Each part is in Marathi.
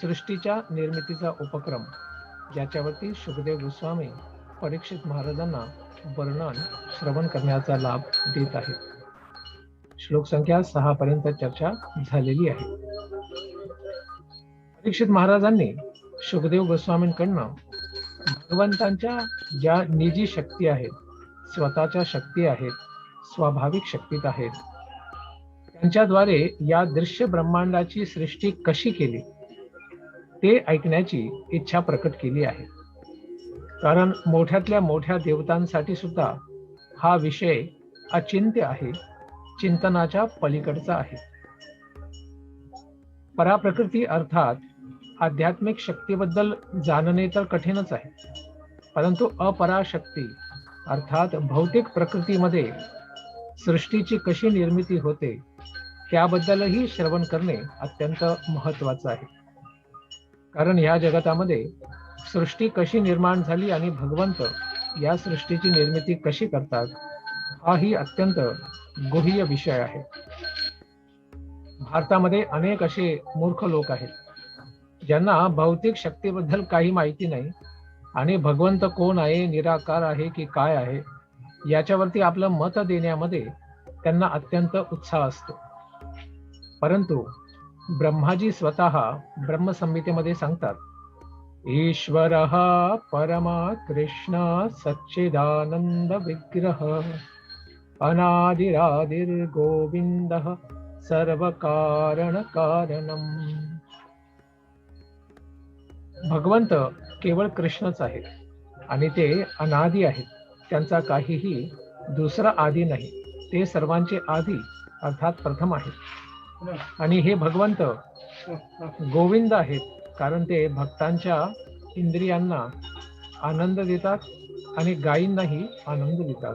सृष्टीच्या निर्मितीचा उपक्रम, ज्याच्यावरती शुकदेव गोस्वामी परीक्षित महाराजांना वर्णन श्रवण करण्याचा लाभ देत आहेत. श्लोक संख्या 6 पर्यंत चर्चा झालेली आहे. परीक्षित महाराजांनी शुकदेव गोस्वामींकडनं भगवंतांच्या ज्या निजी शक्ती आहेत, स्वतःच्या शक्ती आहेत, स्वाभाविक शक्तीत आहेत, त्यांच्याद्वारे या दृश्य ब्रह्मांडाची सृष्टी कशी केली ते ऐकण्याची इच्छा प्रकट केली आहे. कारण मोठ्यातल्या मोठ्या देवतांसाठी सुद्धा हा विषय अचिंत्य आहे, चिंतनाच्या पलीकडचा आहे. पराप्रकृती अर्थात आध्यात्मिक शक्तीबद्दल जाणणे तर कठीणच आहे, परंतु अपराशक्ती अर्थात भौतिक प्रकृतीमध्ये सृष्टीची कशी निर्मिती होते त्याबद्दलही श्रवण करणे अत्यंत महत्त्वाचं आहे. कारण ह्या जगतामध्ये सृष्टी कशी निर्माण झाली आणि भगवंत या सृष्टीची निर्मिती कशी करतात हाही अत्यंत गुह्य विषय आहे. भारतामध्ये अनेक असे मूर्ख लोक आहेत ज्यांना भौतिक शक्तीबद्दल काही माहिती नाही आणि भगवंत कोण आहे, निराकार आहे की काय आहे याच्यावरती आपलं मत देण्यामध्ये त्यांना अत्यंत उत्साह असतो. परंतु ब्रह्माजी स्वतः ब्रह्मसंहितेमध्ये सांगतात, ईश्वरः परमा कृष्ण सच्चिदानंद विग्रह अनादिरादिर्गोविंदः सर्व कारण कारणम. भगवंत केवळ कृष्णच आहेत आणि ते अनादी आहेत. त्यांचा काहीही दुसरा आदी नाही. ते सर्वांचे आदी अर्थात प्रथम आहेत. आणि हे भगवंत गोविंद आहेत कारण ते भक्तांच्या इंद्रियांना आनंद देतात आणि गायींनाही आनंद देतात.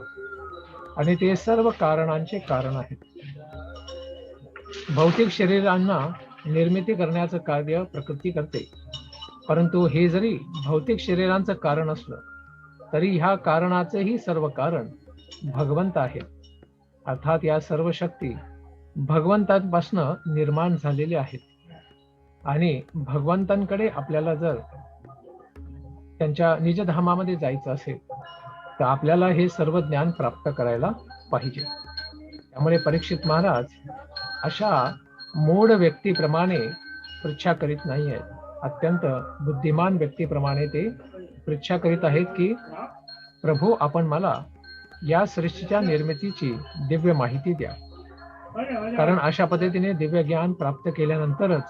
आणि ते सर्व कारणांचे कारण आहेत. भौतिक शरीरांना निर्मिती करण्याचं कार्य प्रकृती करते, परंतु हे जरी भौतिक शरीरांचं कारण असलं तरी ह्या कारणाचेही सर्व कारण भगवंत आहे. अर्थात या सर्व शक्ती भगवंतांपासून निर्माण झालेल्या आहेत. आणि भगवंतांकडे आपल्याला जर त्यांच्या निजधामामध्ये जायचं असेल तर आपल्याला हे सर्व ज्ञान प्राप्त करायला पाहिजे. त्यामुळे परीक्षित महाराज अशा मूढ व्यक्तीप्रमाणे परीक्षा करीत नाही आहेत. अत्यंत बुद्धिमान व्यक्तीप्रमाणे ते परीक्षा करीत आहेत की प्रभू आपण मला या सृष्टीच्या निर्मितीची दिव्य माहिती द्या. कारण अशा पद्धतीने दिव्य ज्ञान प्राप्त केल्यानंतरच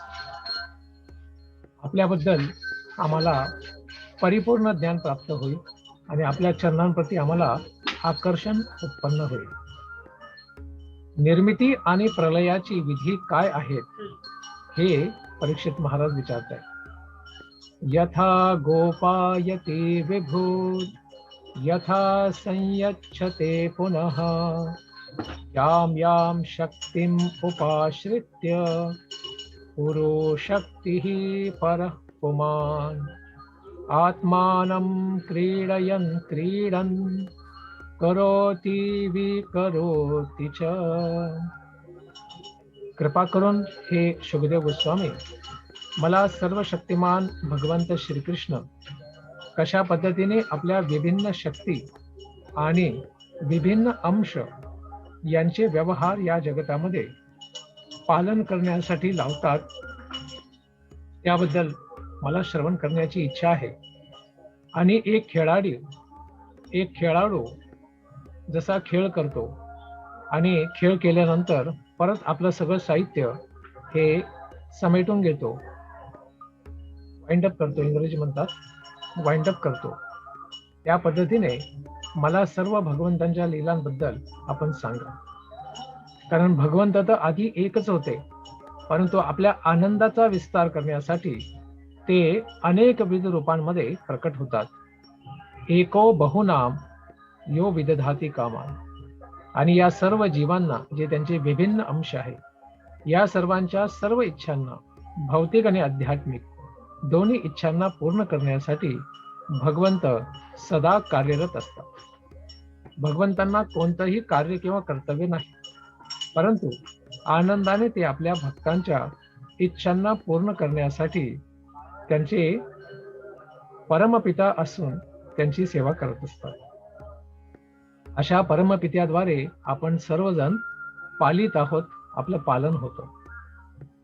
आपल्याबद्दल आम्हाला परिपूर्ण ज्ञान प्राप्त होईल आणि आपल्या चरणांप्रती आम्हाला आकर्षण उत्पन्न होईल. निर्मिती आणि प्रलयाची विधी काय आहेत हे परीक्षित महाराज विचारतात. यथा गोपायते विभू यथा संयच्छते पुनः याम याम शक्तिम उपाश्रित्य पुरो शक्तिः परः पुमान् आत्मानं क्रीडयन् क्रीडन् करोति विकरोति च. कृपा करून हे शुकदेव गोस्वामी मला सर्व शक्तिमान भगवंत श्रीकृष्ण कशा पद्धतीने आपल्या विभिन्न शक्ती आणि विभिन्न अंश यांचे व्यवहार या जगतामध्ये पालन करण्यासाठी लावतात त्याबद्दल मला श्रवण करण्याची इच्छा आहे. आणि एक खेळाडू जसा खेळ करतो आणि खेळ केल्यानंतर परत आपलं सगळं साहित्य हे समेटून घेतो, वाइंड अप करतो, इंग्रजी म्हणतात वाइंड अप करतो, त्या पद्धतीने मला सर्व भगवंतांच्या लीलांबद्दल आपण सांगा. कारण भगवंत तर आधी एकच होते, परंतु आपल्या आनंदाचा विस्तार करण्यासाठी ते अनेक विविध रूपांमध्ये प्रकट होतात. एको बहुनाम यो विदधाती कामान. आणि या सर्व जीवांना जे त्यांचे विभिन्न अंश आहेत, या सर्वांच्या सर्व इच्छांना, भौतिक आणि आध्यात्मिक दोन्ही इच्छांना पूर्ण करण्यासाठी भगवंत सदा कार्यरत असतात. भगवंतांना कोणतंही कार्य किंवा कर्तव्य नाही, परंतु आनंदाने ते आपल्या भक्तांच्या इच्छांना पूर्ण करण्यासाठी त्यांचे परमपिता असून त्यांची सेवा करत असतात. अशा परमपित्याद्वारे आपण सर्वजण पालित आहोत, आपलं पालन होतं.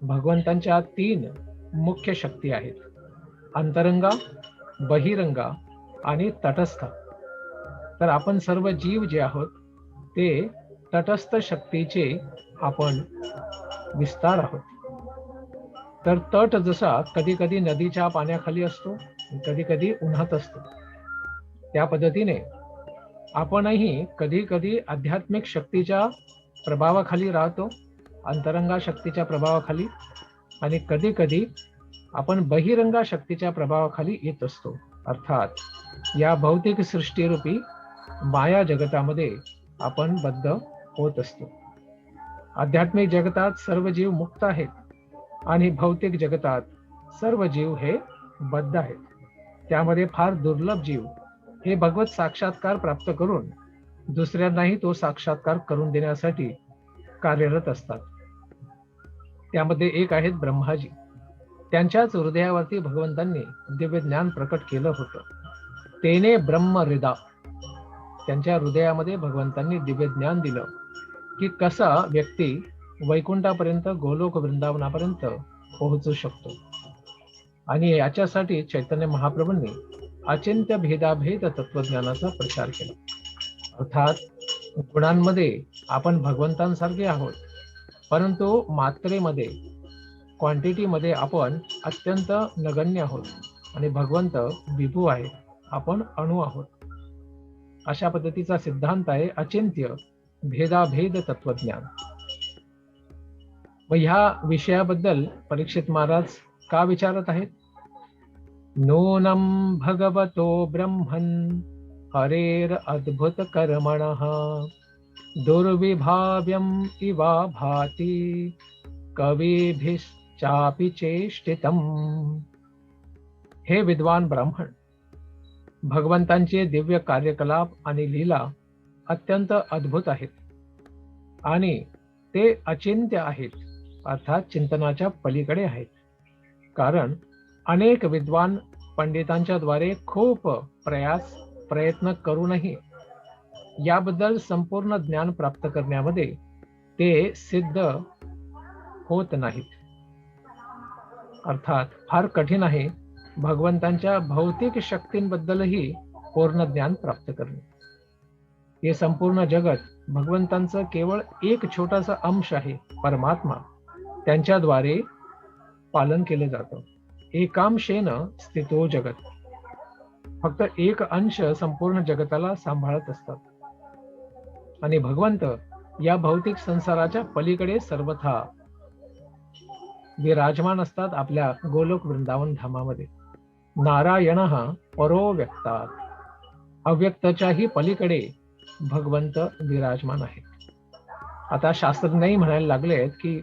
भगवंतांच्या 3 मुख्य शक्ती आहेत, अंतरंगा, बहिरंगा आणि तटस्थ. तर आपण सर्व जीव जे आहोत ते तटस्थ शक्तीचे आपण विस्तार आहोत. तर तट जसा कधी कधी नदीच्या पाण्याखाली असतो, कधी कधी उन्हात असतो, त्या पद्धतीने आपणही कधी कधी आध्यात्मिक शक्तीच्या प्रभावाखाली राहतो, अंतरंगा शक्तीच्या प्रभावाखाली, आणि कधी कधी आपण बहिरंगा शक्तीच्या प्रभावाखाली येत असतो. अर्थात या भौतिक सृष्टीरूपी माया जगतामध्ये आपण बद्ध होत असतो. आध्यात्मिक जगतात सर्व जीव मुक्त आहेत आणि भौतिक जगतात सर्व जीव हे बद्ध आहेत. त्यामध्ये फार दुर्लभ जीव हे भगवत साक्षात्कार प्राप्त करून दुसऱ्यांनाही तो साक्षात्कार करून देण्यासाठी कार्यरत असतात. त्यामध्ये एक आहेत ब्रह्माजी. त्यांच्याच हृदयावरती भगवंतांनी दिव्य ज्ञान प्रकट केलं होतं. तेने ब्रह्म हृदा, त्यांच्या हृदयामध्ये भगवंतांनी दिव्य ज्ञान दिलं की कसा व्यक्ती वैकुंठापर्यंत, गोलोक वृंदावनापर्यंत पोहोचू शकतो. आणि याच्यासाठी चैतन्य महाप्रभूंनी अचिंत्य भेदाभेद तत्वज्ञानाचा प्रचार केला. अर्थात गुणांमध्ये आपण भगवंतांसारखे आहोत, परंतु मात्रेमध्ये, क्वांटिटीमध्ये आपण अत्यंत नगण्य आहोत आणि भगवंत विभू आहे, आपण अणु आहोत. अशा पद्धतीचा सिद्धांत आहे अचिंत्य भेदाभेद तत्वज्ञान. व ह्या विषयाबद्दल परीक्षित महाराज का विचारत आहेत? नूनम भगवतो ब्रह्मन् हरेर अद्भुत कर्मणः दुर्विभाव्यम इवा भाति कविभिश्चापि चेष्टितम्. हे विद्वान ब्राह्मण, भगवंतांचे दिव्य कार्यकलाप आणि लीला अत्यंत अद्भुत आहेत आणि ते अचिंत्य आहेत, अर्थात चिंतनाच्या पलीकडे आहेत. कारण अनेक विद्वान पंडितांच्या द्वारे खूप प्रयत्न करूनही याबद्दल संपूर्ण ज्ञान प्राप्त करण्यामध्ये ते सिद्ध होत नाहीत. अर्थात फार कठीण आहे भगवंतांच्या भौतिक शक्तींबद्दलही पूर्ण ज्ञान प्राप्त करणे. हे संपूर्ण जगत भगवंतांचं केवळ एक छोटासा अंश आहे, परमात्मा. त्यांच्याद्वारे पालन केलं जातं. एकांशेन स्थितो जगत. फक्त एक अंश संपूर्ण जगताला सांभाळत असतात आणि भगवंत या भौतिक संसाराच्या पलीकडे सर्वथा विराजमान असतात आपल्या गोलोक वृंदावन धामामध्ये. नारायणः परो व्यक्तात. अव्यक्तच्याही पलीकडे भगवंत विराजमान आहेत. आता शास्त्रज्ञही म्हणायला लागलेत की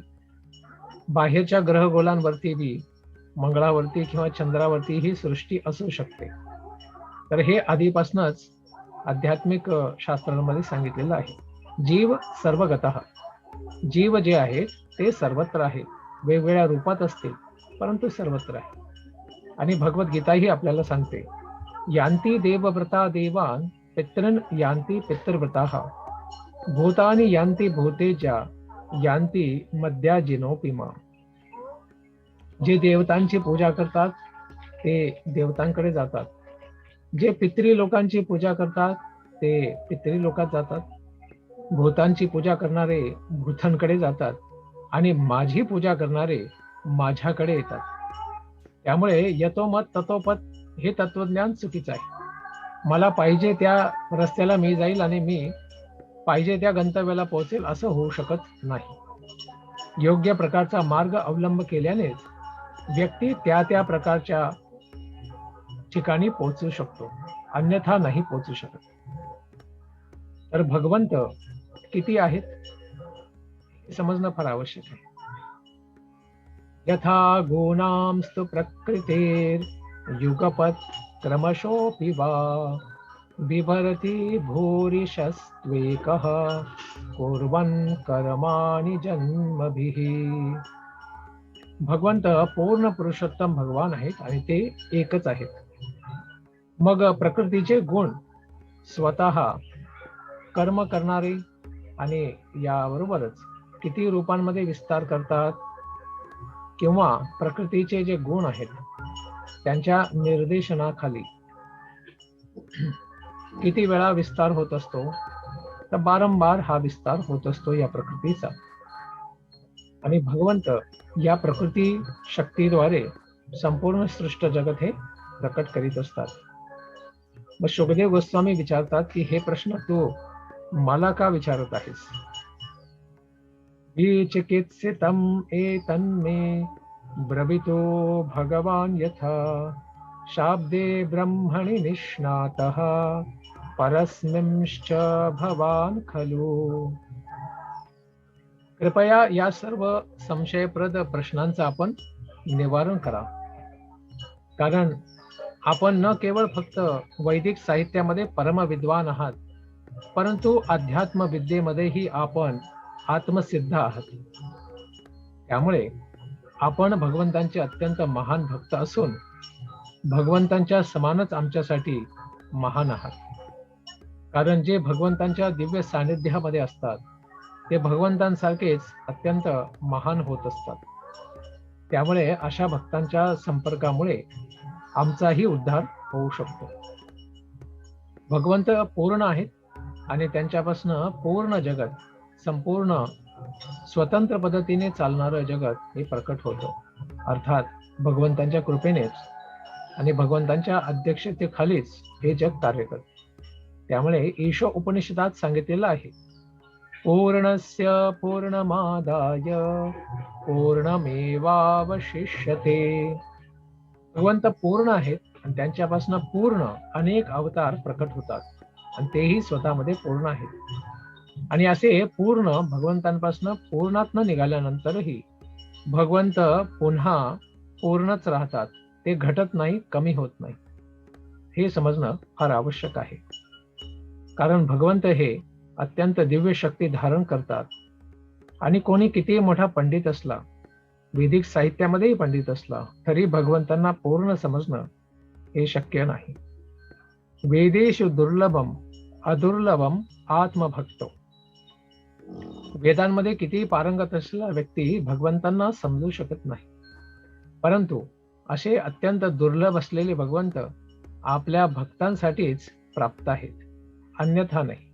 बाहेरच्या ग्रहगोलांवरती बी, मंगळावरती किंवा चंद्रावरती ही सृष्टी असू शकते. तर हे आधीपासूनच आध्यात्मिक शास्त्रांमध्ये सांगितलेलं आहे. जीव सर्वगतः. जीव जे आहे ते सर्वत्र आहे, वेगवेगळ्या रूपात असतील परंतु सर्वत्र आहे. आणि भगवद्गीता ही आपल्याला सांगते, यांती देवव्रता देवान पितृन यांती पितृव्रताः भूतानि यांती भूतेजा यांती मध्या जिनोपिमा. जे देवतांची पूजा करतात ते देवतांकडे जातात, जे पितरी लोकांची पूजा करतात ते पितरी लोकात जातात, भूतांची पूजा करणारे भूतांकडे जातात आणि माझी पूजा करणारे माझ्याकडे येतात. त्यामुळे यतोमत ततोपत हे तत्वज्ञान चुकीचं आहे. मला पाहिजे त्या रस्त्याला मी जाईल आणि मी पाहिजे त्या गंतव्याला पोहोचेल असं होऊ शकत नाही. योग्य प्रकारचा मार्ग अवलंब केल्यानेच व्यक्ती त्या त्या प्रकारच्या ठिकाणी पोहोचू शकतो, अन्यथा नाही पोहोचू शकत. तर भगवंत किती आहेत हे समजणं फार आवश्यक आहे. यथा गुणांस्तु प्रकृतेर युगपत् क्रमशोऽपि वा बिभरति भूरिशस्त्वेकः कुर्वन् कर्माणि जन्मभिः. भगवंत पूर्ण पुरुषोत्तम भगवान आहेत आणि ते एकच आहेत. मग प्रकृतीचे गुण स्वतः कर्म करणारे आणि याबरोबरच किती रूपांमध्ये विस्तार करतात, किंवा प्रकृतीचे जे गुण आहेत त्यांच्या निर्देशनाखाली किती वेळा विस्तार होत असतो, तर बारंबार हा विस्तार होत असतो या प्रकृतीचा. आणि भगवंत या प्रकृती शक्तीद्वारे संपूर्ण सृष्ट जगत हे प्रकट करीत असतात. मग शुकदेव गोस्वामी विचारतात की हे प्रश्न तू मला का विचारत आहेस? विचिकित्सितम् एतन्मे ब्रवीतो भगवान यथा शाब्दे ब्रह्मणि निष्णातः परस्मिंश्च भवान खलु. कृपया या सर्व संशयप्रद प्रश्नांचं आपण निवारण करा. कारण आपण न केवळ फक्त वैदिक साहित्यामध्ये परमविद्वान आहात, परंतु अध्यात्म विद्येमध्येही आपण आत्मसिद्ध आहात. त्यामुळे आपण भगवंतांचे अत्यंत महान भक्त असून भगवंतांच्या समानच आमच्यासाठी महान आहात. कारण जे भगवंतांच्या दिव्य सानिध्यामध्ये असतात ते भगवंतांसारखेच अत्यंत महान होत असतात. त्यामुळे अशा भक्तांच्या संपर्कामुळे आमचाही उद्धार होऊ शकतो. भगवंत पूर्ण आहेत आणि त्यांच्यापासून पूर्ण जगत, संपूर्ण स्वतंत्र पद्धतीने चालणारं जगत हे प्रकट होतं. अर्थात भगवंतांच्या कृपेनेच आणि भगवंतांच्या अध्यक्षतेखालीच हे जग कार्य करते. त्यामुळे ईश उपनिषदात सांगितलेलं आहे, पूर्णस्य पूर्णमादाय पूर्णमेवावशिष्यते. भगवंत पूर्ण आहेत आणि त्यांच्यापासून पूर्ण अनेक अवतार प्रकट होतात आणि तेही स्वतःमध्ये पूर्ण आहेत. आणि असे पूर्ण भगवंतांपासून पूर्णात्म निघाल्यानंतरही भगवंत पुन्हा पूर्णच राहतात. ते घटत नाही, कमी होत नाही. हे समजणं फार आवश्यक आहे. कारण भगवंत हे अत्यंत दिव्य शक्ती धारण करतात. आणि कोणी कितीही मोठा पंडित असला, वैदिक साहित्यामध्येही पंडित असला, तरी भगवंतांना पूर्ण समजणं हे शक्य नाही. वेदेषु दुर्लभम अदुर्लभम आत्मभक्तो. वेदांमध्ये कितीही पारंगत असलेला व्यक्ती भगवंतांना समजू शकत नाही, परंतु असे अत्यंत दुर्लभ असलेले भगवंत आपल्या भक्तांसाठीच प्राप्त आहेत, अन्यथा नाही.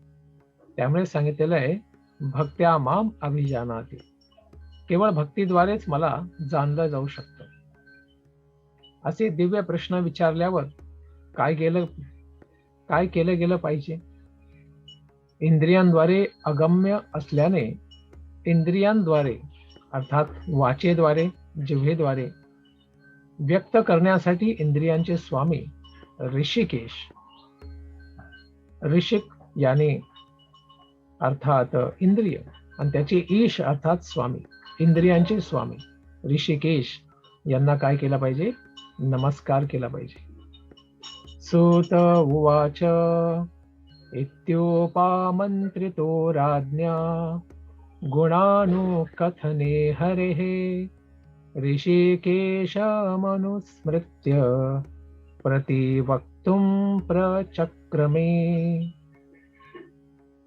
त्यामुळे सांगितलेलं आहे, भक्त्या माम अभिजानाति. केवळ भक्तीद्वारेच मला जाणलं जाऊ शकतं. असे दिव्य प्रश्न विचारल्यावर काय केलं गेलं पाहिजे? इंद्रियांद्वारे अगम्य असल्याने इंद्रियांद्वारे अर्थात वाचेद्वारे, जिव्हेद्वारे व्यक्त करण्यासाठी इंद्रियांचे स्वामी ऋषिकेश, ऋषिक याने अर्थात इंद्रिय आणि त्याचे ईश अर्थात स्वामी, इंद्रियांचे स्वामी ऋषिकेश यांना काय केला पाहिजे? नमस्कार केला पाहिजे. सूत उवाच इत्योपामंत्रितो राज्ञा गुणानुकथने हरेः ऋषिकेशमनुस्मृत्य प्रतिवक्तुं प्रचक्रमे.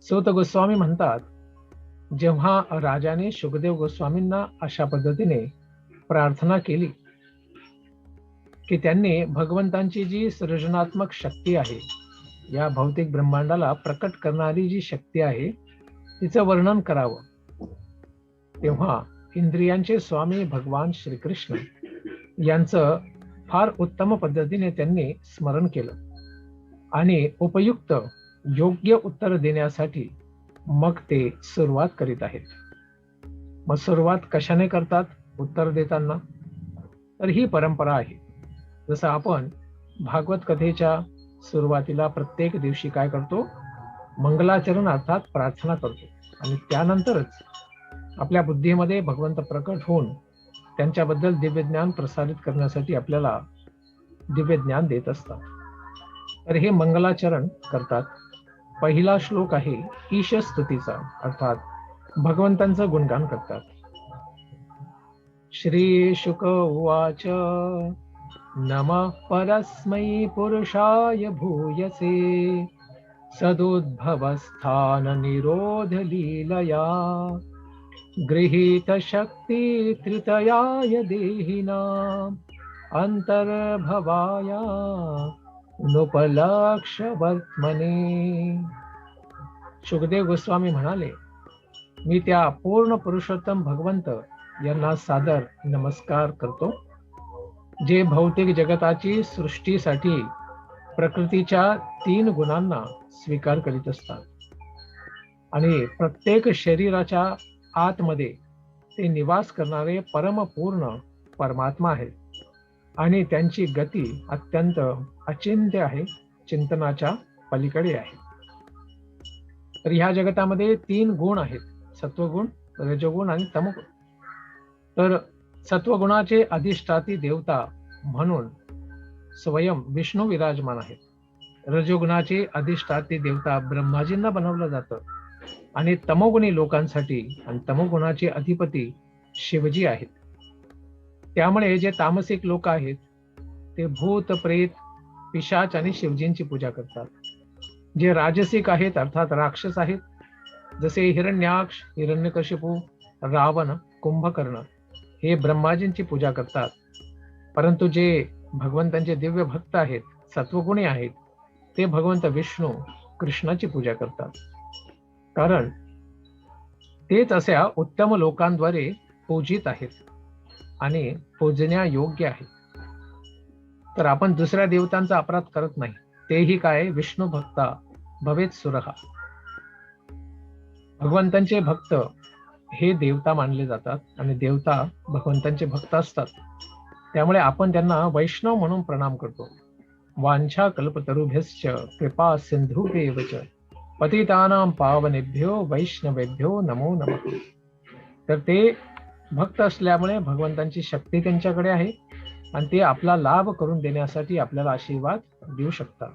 सूत गोस्वामी म्हणतात, जेव्हा राजाने शुकदेव गोस्वामींना अशा पद्धतीने प्रार्थना केली की त्यांनी भगवंतांची जी सृजनात्मक शक्ती आहे, या भौतिक ब्रह्मांडाला प्रकट करणारी जी शक्ती आहे तिचं वर्णन करावं, तेव्हा इंद्रियांचे स्वामी भगवान श्रीकृष्ण यांचं फार उत्तम पद्धतीने त्यांनी स्मरण केलं आणि उपयुक्त योग्य उत्तर देण्यासाठी मग ते सुरुवात करीत आहेत. मग सुरुवात कशाने करतात उत्तर देताना? तर ही परंपरा आहे. जसं आपण भागवत कथेच्या सुरुवातीला प्रत्येक दिवशी काय करतो? मंगलाचरण अर्थात प्रार्थना करतो आणि त्यानंतरच आपल्या बुद्धीमध्ये भगवंत प्रकट होऊन त्यांच्याबद्दल दिव्य ज्ञान प्रसारित करण्यासाठी आपल्याला दिव्य ज्ञान देत असतात. तर हे मंगलाचरण करतात. पहिला श्लोक आहे ईश स्तुतीचा, अर्थात भगवंतांचं गुणगान करतात. श्रीशुक उवाच नमः परस्मै पुरुषाय भूयसे सदुद्भवस्थाननिरोधलीलया गृहीतशक्तित्रितयाय देहिनाम् अंतर्भवाय नुपलक्ष्य वर्त्मने. सुखदेव गोस्वामी म्हणाले, मी त्या पूर्ण पुरुषोत्तम भगवंत यांना सादर नमस्कार करतो, जे भौतिक जगताची सृष्टीसाठी प्रकृतीच्या 3 गुणांना स्वीकार करीत असतात आणि प्रत्येक शरीराच्या आतमध्ये ते निवास करणारे परमपूर्ण परमात्मा आहेत आणि त्यांची गती अत्यंत अचिंत्य आहे, चिंतनाच्या पलीकडे आहे. तर ह्या जगतामध्ये 3 गुण आहेत, सत्वगुण, रजोगुण आणि तमोगुण. तर सत्वगुणाचे अधिष्ठाती देवता म्हणून स्वयं विष्णू विराजमान आहेत. रजोगुणाचे अधिष्ठाती देवता ब्रह्माजींना बनवलं जातं आणि तमोगुणी लोकांसाठी आणि तमोगुणाचे अधिपती शिवजी आहेत. त्यामुळे जे तामसिक लोक आहेत ते भूत, प्रेत, पिशाच आणि शिवजींची पूजा करतात. जे राजसिक आहेत अर्थात राक्षस आहेत, जसे हिरण्याक्ष, हिरण्यकशिपू, रावण, कुंभकर्ण, हे ब्रह्माजींची पूजा करतात. परंतु जे भगवंतांचे दिव्य भक्त आहेत, सत्वगुणी आहेत, ते भगवंत विष्णू कृष्णाची पूजा करतात, कारण तेच अशा उत्तम लोकांद्वारे पूजित आहेत आणि पूजण्या योग्य आहेत. तर आपण दुसऱ्या देवतांचा अपराध करत नाही, तेही काय विष्णू भक्ता भवेत सुरहा. भगवंतांचे भक्त हे देवता मानले जातात आणि देवता भगवंतांचे भक्त असतात. त्यामुळे आपण त्यांना वैष्णव म्हणून प्रणाम करतो. वांछा कल्पतरुभ्यश्च कृपा सिंधुभ्येव च पतितानां पावनेभ्यो वैष्णवेभ्यो नमो नमः. तर ते भक्त असल्यामुळे भगवंतांची शक्ती त्यांच्याकडे आहे आणि ते आपला लाभ करून देण्यासाठी आपल्याला आशीर्वाद देऊ शकतात.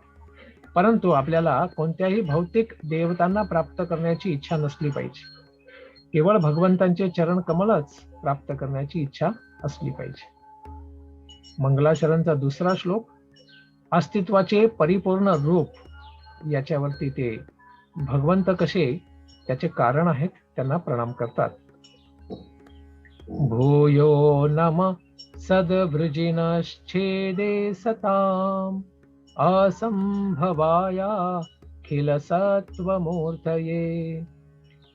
परंतु आपल्याला कोणत्याही भौतिक देवतांना प्राप्त करण्याची इच्छा नसली पाहिजे. केवळ भगवंतांचे चरण कमलच प्राप्त करण्याची इच्छा असली पाहिजे. मंगलाचरणचा 2रा श्लोक, अस्तित्वाचे परिपूर्ण रूप, याच्यावरती ते भगवंत कसे त्याचे कारण आहेत त्यांना प्रणाम करतात. भूयो नम सद्वृजिनश्छेदे सताम असंभवायाखिल सत्वमूर्तये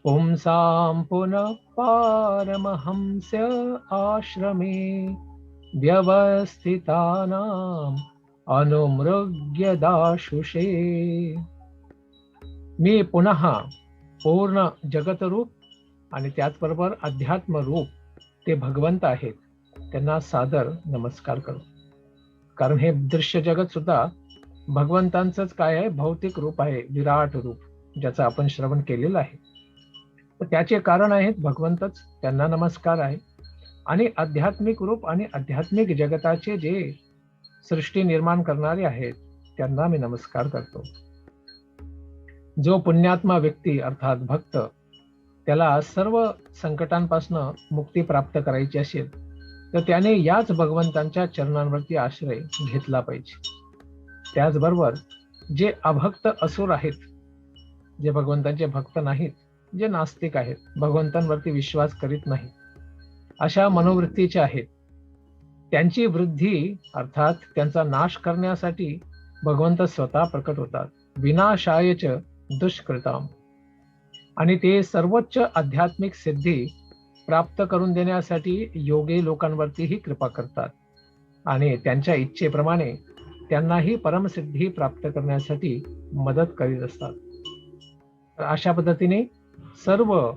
पुंसां पुनः पारमहंस्य आश्रमे व्यवस्थितानां अनुमृग्य दाशुषे. मी पुन्हा पूर्ण जगतरूप आणि त्याचबरोबर अध्यात्म रूप ते भगवंत आहेत त्यांना सादर नमस्कार करतो. कारण हे दृश्य जगत सुद्धा भगवंतांचंच काय आहे, भौतिक रूप आहे, विराट रूप, ज्याचं आपण श्रवण केलेलं आहे. तर त्याचे कारण आहेत भगवंतच, त्यांना नमस्कार आहे. आणि आध्यात्मिक रूप आणि आध्यात्मिक जगताचे जे सृष्टी निर्माण करणारे आहेत त्यांना मी नमस्कार करतो. जो पुण्यात्मा व्यक्ती अर्थात भक्त, त्याला सर्व संकटांपासून मुक्ती प्राप्त करायची असेल तर त्याने याच भगवंतांच्या चरणांवरती आश्रय घेतला पाहिजे. त्याचबरोबर जे अभक्त असुर आहेत, जे भगवंतांचे भक्त नाहीत, जे नास्तिक आहेत, भगवंतांवरती विश्वास करीत नाही, अशा मनोवृत्तीचे आहेत, त्यांची वृद्धी अर्थात त्यांचा नाश करण्यासाठी भगवंत स्वतः प्रकट होतात. विनाशायच दुष्कृताम. आणि ते सर्वोच्च आध्यात्मिक सिद्धी प्राप्त करून देण्यासाठी योगी लोकांवरतीही कृपा करतात आणि त्यांच्या इच्छेप्रमाणे त्यांनाही परमसिद्धी प्राप्त करण्यासाठी मदत करीत असतात. तर अशा पद्धतीने सर्व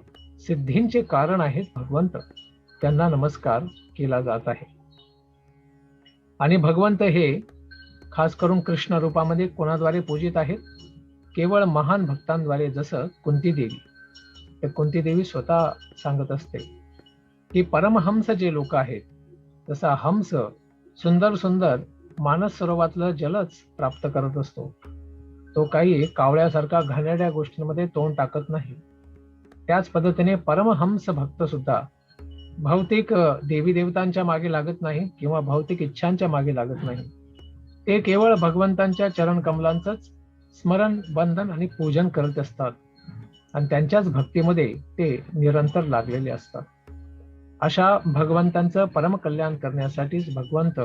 सिद्धींचे कारण आहेत भगवंत, त्यांना नमस्कार केला जात आहे. आणि भगवंत हे खास करून कृष्ण रूपामध्ये कोणाद्वारे पूजित आहेत? केवळ महान भक्तांद्वारे. जसं कुंती देवी, तर कुंती देवी स्वतः सांगत असते की परमहंस जे लोक आहेत, जसा हंस सुंदर सुंदर मानस सरोवरातलं जलच प्राप्त करत असतो, तो काही कावळ्यासारखा घाणेरड्या गोष्टींमध्ये तोंड टाकत नाही. त्याच पद्धतीने परमहंस भक्त सुद्धा भौतिक देवी देवतांच्या मागे लागत नाही किंवा भौतिक इच्छांच्या मागे लागत नाही. ते केवळ भगवंतांच्या चरण कमलांचंच स्मरण, बंधन आणि पूजन करत असतात आणि त्यांच्याच भक्तीमध्ये ते निरंतर लागलेले असतात. अशा भगवंतांचं परमकल्याण करण्यासाठीच भगवंत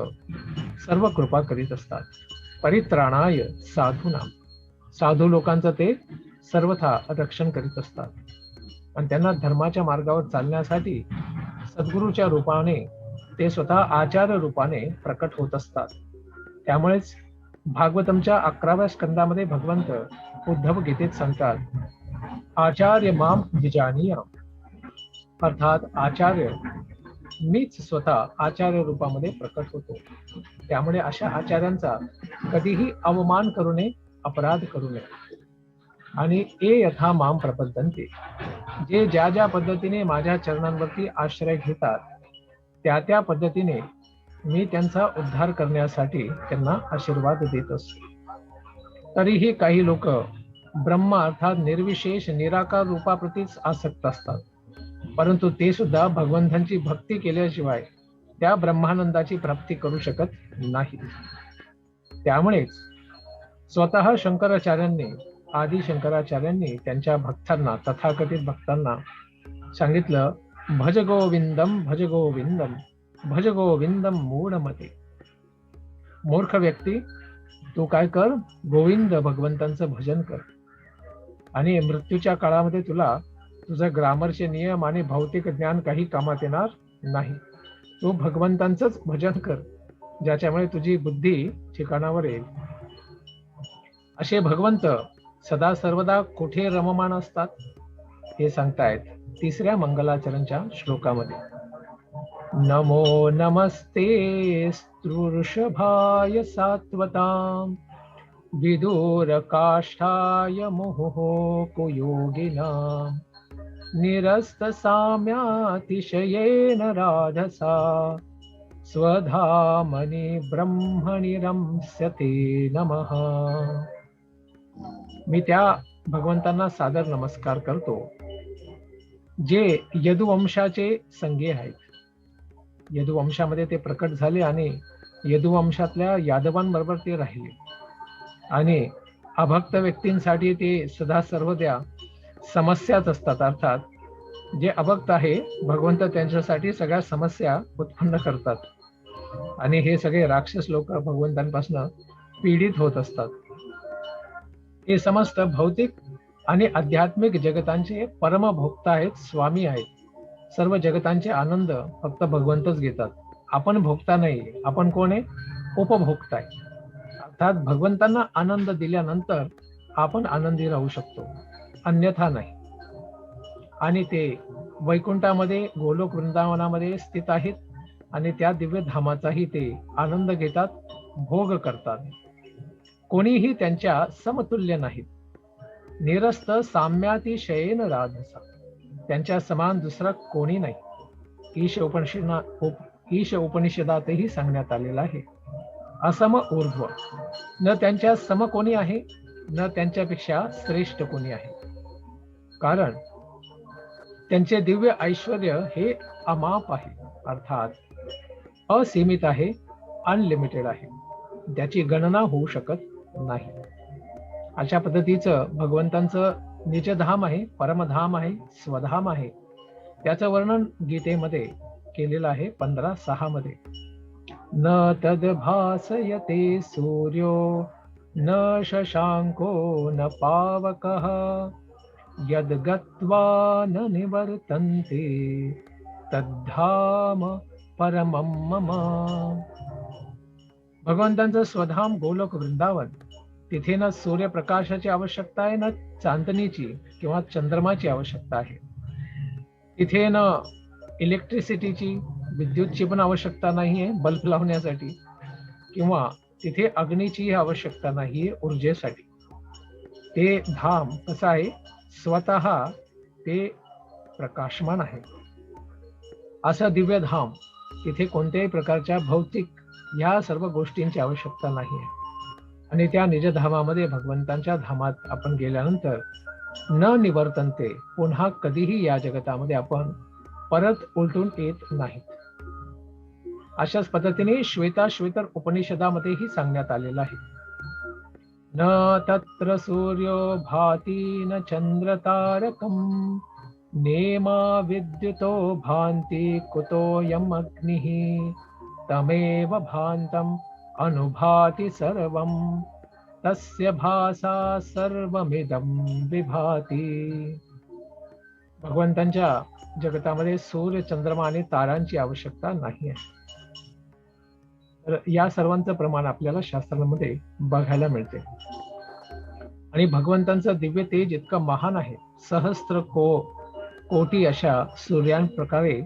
सर्व कृपा करीत असतात. परित्राणाय साधूनाम, साधू लोकांचं ते सर्वथा रक्षण करीत असतात आणि त्यांना धर्माच्या मार्गावर चालण्यासाठी सद्गुरूच्या रूपाने ते स्वतः आचार्य रूपाने प्रकट होत असतात. त्यामुळेच भागवतमच्या 11व्या स्कंदामध्ये भगवंत उद्धव गीतेत सांगतात, आचार्य माम द्विजानीय, अर्थात आचार्य मीच स्वतः आचार्य रूपामध्ये प्रकट होतो. त्यामुळे अशा आचार्यांचा कधीही अवमान करू नये, अपराध करू नये. आणि ए यथा माम प्रपद्यन्ते, जे ज्या ज्या पद्धतीने माझ्या चरणांवरती आश्रय घेतात त्या त्या पद्धतीने मी त्यांचा उद्धार करण्यासाठी त्यांना आशीर्वाद देत असतो. तरीही काही लोक ब्रह्म अर्थात निर्विशेष निराकार रूपाप्रतीच आसक्त असतात, परंतु ते सुद्धा भगवंतांची भक्ती केल्याशिवाय त्या ब्रह्मानंदाची प्राप्ती करू शकत नाही. त्यामुळेच स्वतः शंकराचार्यांनी, आदि शंकराचार्यांनी त्यांच्या भक्तांना, तथाकथित भक्तांना सांगितलं, भज गोविंदम भज गोविंदम भज गोविंदम मूढमते. मूर्ख व्यक्ती, तू काय कर, गोविंद भगवंतांचं भजन कर आणि मृत्यूच्या काळामध्ये तुला तुझं ग्रामरचे नियम आणि भौतिक ज्ञान काही कामात येणार नाही. तू भगवंतांचंच भजन कर, ज्याच्यामुळे तुझी बुद्धी ठिकाणावर येईल. असे भगवंत सदा सर्वदा कुठे रममाण असतात हे सांगतायत 3ऱ्या मंगलाचरणच्या श्लोकामध्ये. नमो नमस्ते स्तृषभाय सात्वतां, विदुर काष्ठाय मुहुः कुयोगिनां, निरस्त साम्यातिशयेन राधसा, स्वधामनि ब्रह्मणि रंस्यते नमः. मी त्या भगवंतांना सादर नमस्कार करतो जे यदुवंशाचे संगी आहेत. यदुवंशामध्ये ते प्रकट झाले आणि यदुवंशातल्या यादवांबरोबर ते राहिले आणि अभक्त व्यक्तींसाठी ते सदा सर्वदा समस्याच असतात. अर्थात जे अभक्त आहे भगवंत त्यांच्यासाठी सगळ्या समस्या उत्पन्न करतात आणि हे सगळे राक्षस लोक भगवंतांपासून पीडित होत असतात. हे समस्त भौतिक आणि आध्यात्मिक जगतांचे परमभोक्ता आहेत, स्वामी आहेत. सर्व जगतांचे आनंद फक्त भगवंतच घेतात. आपण भोगता नाही, आपण कोण आहे, उपभोक्ता आहे. अर्थात भगवंतांना आनंद दिल्यानंतर आपण आनंदी राहू शकतो, अन्यथा नाही. आणि ते वैकुंठामध्ये, गोलोक वृंदावनामध्ये स्थित आहेत आणि त्या दिव्य धामाचाही ते आनंद घेतात, भोग करतात. कोणीही त्यांच्या समतुल्य नाहीत. निरस्त साम्यातिशयेन राधसा, त्यांच्या समान दुसरा कोणी नाही. ईश उपनिषदातही सांगण्यात आलेलं आहे. असम ऊर्ध्व, न त्यांच्या सम कोणी आहे, न त्यांच्यापेक्षा श्रेष्ठ कोणी आहे. कारण त्यांचे दिव्य ऐश्वर्य हे अमाप आहे, अर्थात असीमित आहे, अनलिमिटेड आहे, त्याची गणना होऊ शकत नाही. अशा पद्धतीचं भगवंतांचं निजधाम आहे, परमधाम आहे, स्वधाम आहे. त्याचं वर्णन गीतेमध्ये केलेलं आहे 15:6 मध्ये. न तद्भासयते सूर्यो न शशांको न पावकः, यद्गत्वा न निवर्तन्ते तद्धाम परमं मम. भगवंतांचं स्वधाम गोलोक वृंदावन, तिथे न सूर्यप्रकाशाची आवश्यकता आहे, न चांदणीची किंवा चंद्रमाची आवश्यकता आहे. तिथे न इलेक्ट्रिसिटीची, विद्युतची पण आवश्यकता नाहीये बल्ब लावण्यासाठी, किंवा तिथे अग्नीची आवश्यकता नाहीये ऊर्जेसाठी. ते धाम कसं आहे, स्वतः ते प्रकाशमान आहे. असं दिव्य धाम, तिथे कोणत्याही प्रकारच्या भौतिक ह्या सर्व गोष्टींची आवश्यकता नाही आहे. आणि त्या निजधामामध्ये, भगवंतांच्या धामात आपण गेल्यानंतर न निवर्तनते, पुन्हा कधीही या जगतामध्ये आपण परत उलटून येत नाहीत. अशाच पद्धतीने श्वेताश्वेतर उपनिषदामध्येही सांगण्यात आलेलं आहे. न तत्र सूर्यो भाती न चंद्र तारकम नेमा विद्युतो भांति कुतोऽयम् अग्निः तमेव भान्तम् अनुभाति सर्वं तस्य भासा सर्वमिदं विभाति. भगवंतांच्या जगतामध्ये सूर्य, चंद्रमा आणि तारांची आवश्यकता नाही आहे. तर या सर्वांचं प्रमाण आपल्याला शास्त्रांमध्ये बघायला मिळते. आणि भगवंतांचं दिव्य तेज इतकं महान आहे. सहस्त्र कोटी अशा सूर्यांप्रकारे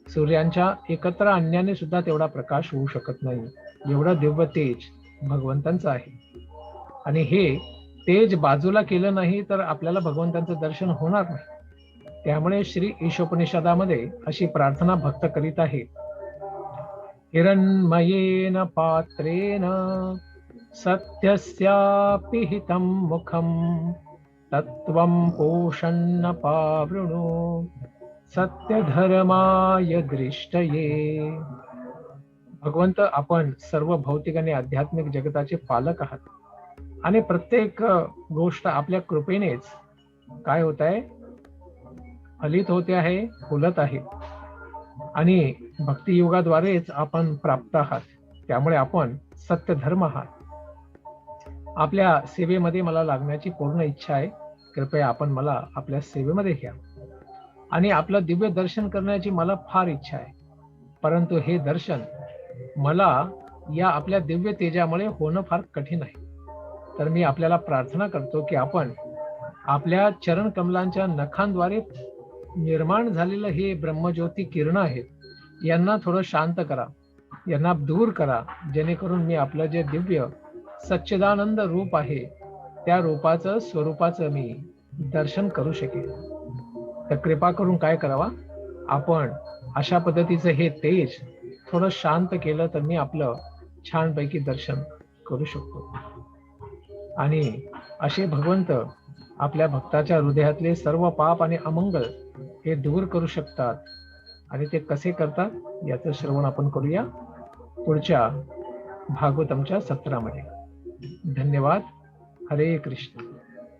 सूर्यांच्या एकत्र आणण्याने सुद्धा तेवढा प्रकाश होऊ शकत नाही, एवढं दिव्य तेज भगवंतांचं आहे. आणि हे तेज बाजूला केलं नाही तर आपल्याला भगवंतांचं दर्शन होणार नाही. त्यामुळे श्री ईशोपनिषदामध्ये अशी प्रार्थना भक्त करीत आहे. हिरण्मयेन पात्रेण सत्यस्यापि हितं मुखं तत्त्वं पोषन्न पावृणु सत्यधर्माय दृष्टये. भगवंत, आपण सर्व भौतिक आणि आध्यात्मिक जगताचे पालक आहात आणि प्रत्येक गोष्ट आपल्या कृपेनेच काय होत आहे, फलित होते आहे, फुलत आहे. आणि भक्तियुगाद्वारेच आपण प्राप्त आहात. त्यामुळे आपण सत्य धर्म आहात. आपल्या सेवेमध्ये मला लागण्याची पूर्ण इच्छा आहे. कृपया आपण मला आपल्या सेवेमध्ये घ्या. आणि आपलं दिव्य दर्शन करण्याची मला फार इच्छा आहे. परंतु हे दर्शन मला या आपल्या दिव्य तेजामुळे होणं फार कठीण आहे. तर मी आपल्याला प्रार्थना करतो की आपण आपल्या चरण कमलांच्या नखांद्वारे निर्माण झालेलं हे ब्रह्मज्योती किरण आहेत, यांना थोडं शांत करा, यांना दूर करा, जेणेकरून मी आपलं जे दिव्य सच्चिदानंद रूप आहे त्या रूपाचं, स्वरूपाचं मी दर्शन करू शकेल. तर कृपा करून काय करावा, आपण अशा पद्धतीचं हे तेज थोडं शांत केलं तर मी आपलं छानपैकी दर्शन करू शकतो. आणि असे भगवंत आपल्या भक्ताच्या हृदयातले सर्व पाप आणि अमंगल हे दूर करू शकतात. आणि ते कसे करतात याचं श्रवण आपण करूया पुढच्या भागवतमच्या सत्रामध्ये. धन्यवाद. हरे कृष्ण.